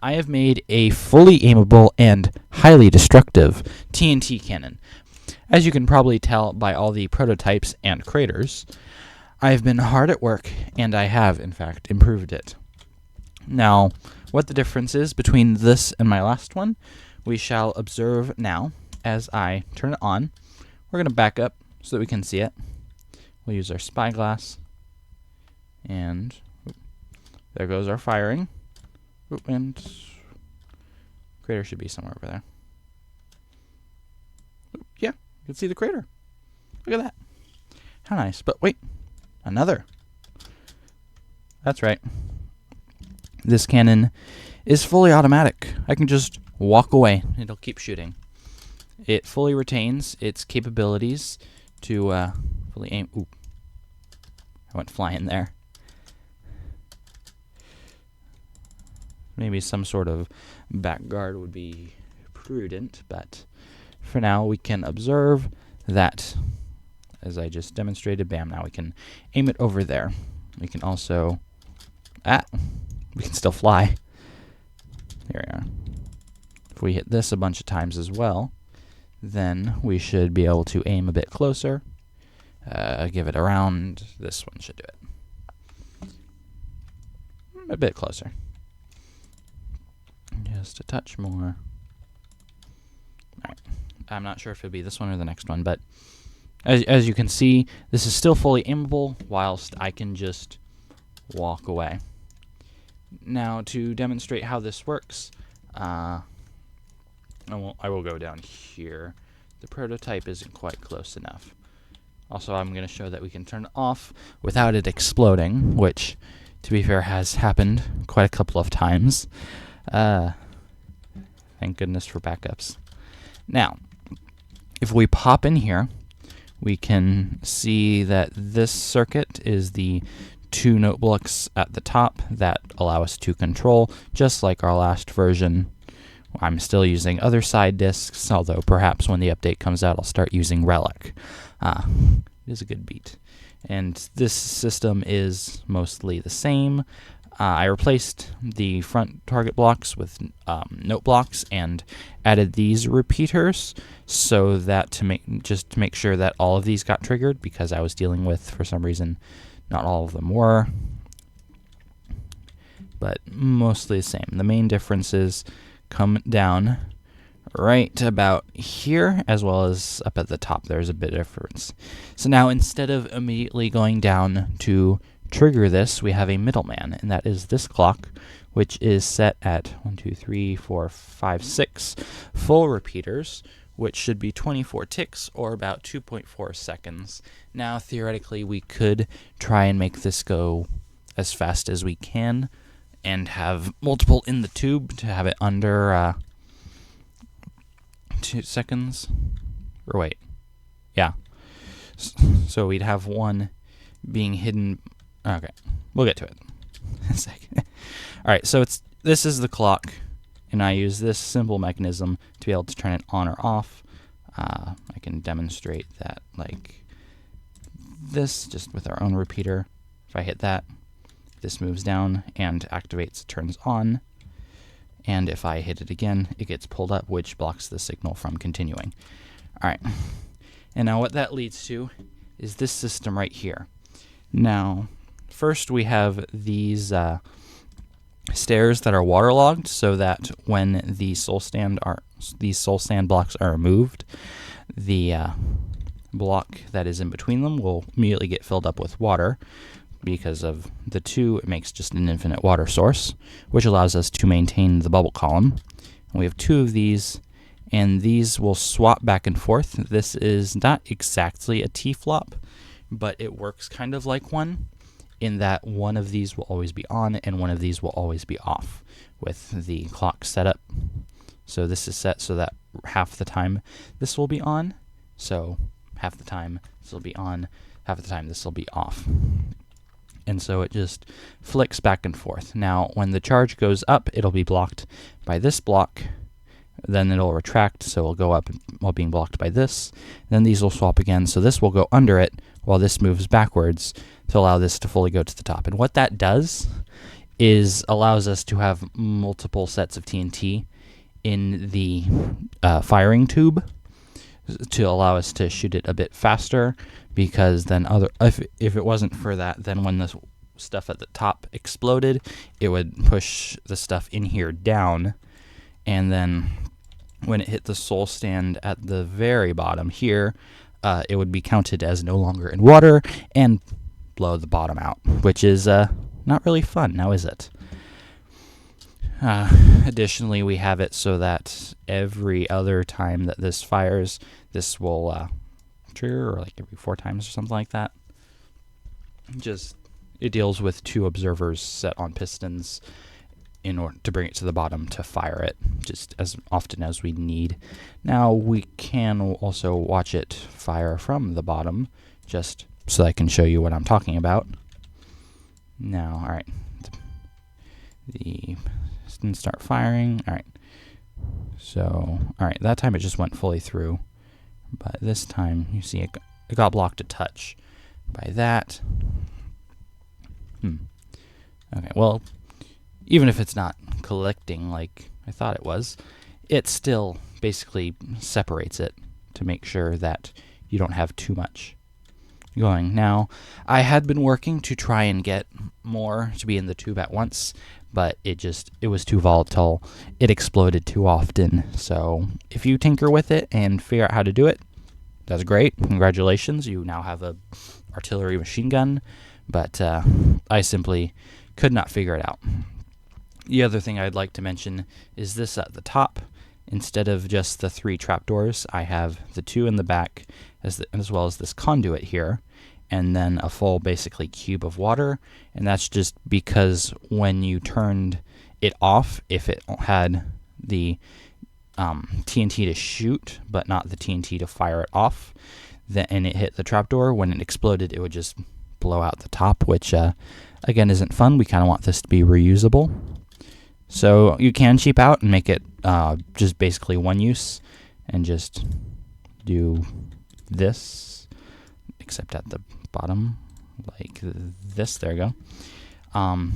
I have made a fully aimable and highly destructive TNT cannon. As you can probably tell by all the prototypes and craters, I've been hard at work, and I have, in fact, improved it. Now, what the difference is between this and my last one, we shall observe now as I turn it on. We're going to back up so that we can see it. We'll use our spyglass, and there goes our firing. And crater should be somewhere over there. Yeah, you can see the crater. Look at that. How nice. But wait, another. That's right. This cannon is fully automatic. I can just walk away. It'll keep shooting. It fully retains its capabilities to fully aim. Ooh, I went flying there. Maybe some sort of back guard would be prudent, but for now we can observe that, as I just demonstrated, bam, now we can aim it over there. We can also, we can still fly. There we are. If we hit this a bunch of times as well, then we should be able to aim a bit closer. Give it around. This one should do it. A bit closer. Just a touch more. Alright. I'm not sure if it'll be this one or the next one, but as you can see, this is still fully aimable, whilst I can just walk away. Now, to demonstrate how this works, I will go down here. The prototype isn't quite close enough. Also, I'm going to show that we can turn it off without it exploding, which, to be fair, has happened quite a couple of times. Thank goodness for backups. Now, if we pop in here, we can see that this circuit is the 2 note blocks at the top that allow us to control, just like our last version. I'm still using other side discs, although perhaps when the update comes out, I'll start using Relic. It is a good beat. And this system is mostly the same. I replaced the front target blocks with note blocks and added these repeaters so that to make sure that all of these got triggered, because I was dealing with, for some reason, not all of them were, but mostly the same. The main differences come down right about here, as well as up at the top. There's a bit of difference. So now, instead of immediately going down to trigger this, we have a middleman, and that is this clock, which is set at 1, 2, 3, 4, 5, 6 full repeaters, which should be 24 ticks, or about 2.4 seconds. Now, theoretically, we could try and make this go as fast as we can, and have multiple in the tube to have it under 2 seconds. Or wait. Yeah. So we'd have one being hidden. Okay. We'll get to it in a second. Alright, so this is the clock, and I use this simple mechanism to be able to turn it on or off. I can demonstrate that like this, just with our own repeater. If I hit that, this moves down and activates, turns on. And if I hit it again, it gets pulled up, which blocks the signal from continuing. Alright. And now what that leads to is this system right here. Now, first we have these stairs that are waterlogged, so that when the these soul sand blocks are removed, the block that is in between them will immediately get filled up with water. Because of the 2, it makes just an infinite water source, which allows us to maintain the bubble column. And we have 2 of these, and these will swap back and forth. This is not exactly a T-flop, but it works kind of like one, in that one of these will always be on, and one of these will always be off, with the clock set up. So this is set so that half the time this will be on, so half the time this will be on, half the time this will be off. And so it just flicks back and forth. Now, when the charge goes up, it'll be blocked by this block. Then it'll retract, so it'll go up while being blocked by this. Then these will swap again, so this will go under it while this moves backwards to allow this to fully go to the top. And what that does allows us to have multiple sets of TNT in the firing tube to allow us to shoot it a bit faster, because then if it wasn't for that, then when the stuff at the top exploded, it would push the stuff in here down, and then when it hit the soul stand at the very bottom here, it would be counted as no longer in water and blow the bottom out, which is not really fun, now is it? Additionally, we have it so that every other time that this fires, this will trigger, or like every 4 times or something like that. It deals with 2 observers set on pistons in order to bring it to the bottom to fire it just as often as we need. Now we can also watch it fire from the bottom, just so I can show you what I'm talking about. Now, all right, the pistons start firing. All right, so all right, that time it just went fully through, but this time you see it got blocked a touch by that. Okay, well, even if it's not collecting like I thought it was, it still basically separates it to make sure that you don't have too much going. Now, I had been working to try and get more to be in the tube at once, but it was too volatile. It exploded too often. So if you tinker with it and figure out how to do it, that's great. Congratulations, you now have a artillery machine gun, but I simply could not figure it out. The other thing I'd like to mention is this at the top. Instead of just the 3 trapdoors, I have the 2 in the back, as well as this conduit here, and then a full basically cube of water. And that's just because when you turned it off, if it had the TNT to shoot, but not the TNT to fire it off, and it hit the trapdoor, when it exploded, it would just blow out the top, which again isn't fun. We kind of want this to be reusable. So you can cheap out and make it just basically one use and just do this, except at the bottom, like this. There you go.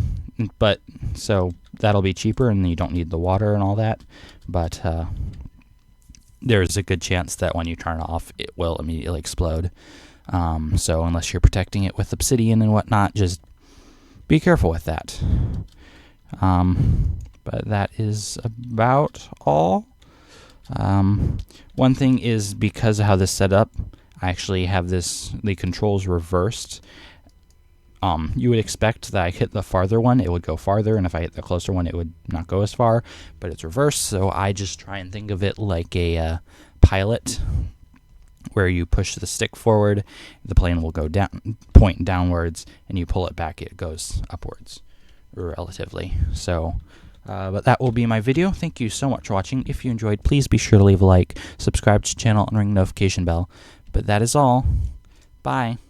But so that'll be cheaper, and you don't need the water and all that. But there's a good chance that when you turn it off, it will immediately explode. So unless you're protecting it with obsidian and whatnot, just be careful with that. But that is about all. One thing is, because of how this is set up, I actually have the controls reversed. You would expect that I hit the farther one, it would go farther, and if I hit the closer one, it would not go as far, but it's reversed, so I just try and think of it like a pilot, where you push the stick forward, the plane will go down, point downwards, and you pull it back, it goes upwards, relatively. So, but that will be my video. Thank you so much for watching. If you enjoyed, please be sure to leave a like, subscribe to the channel, and ring the notification bell. But that is all. Bye.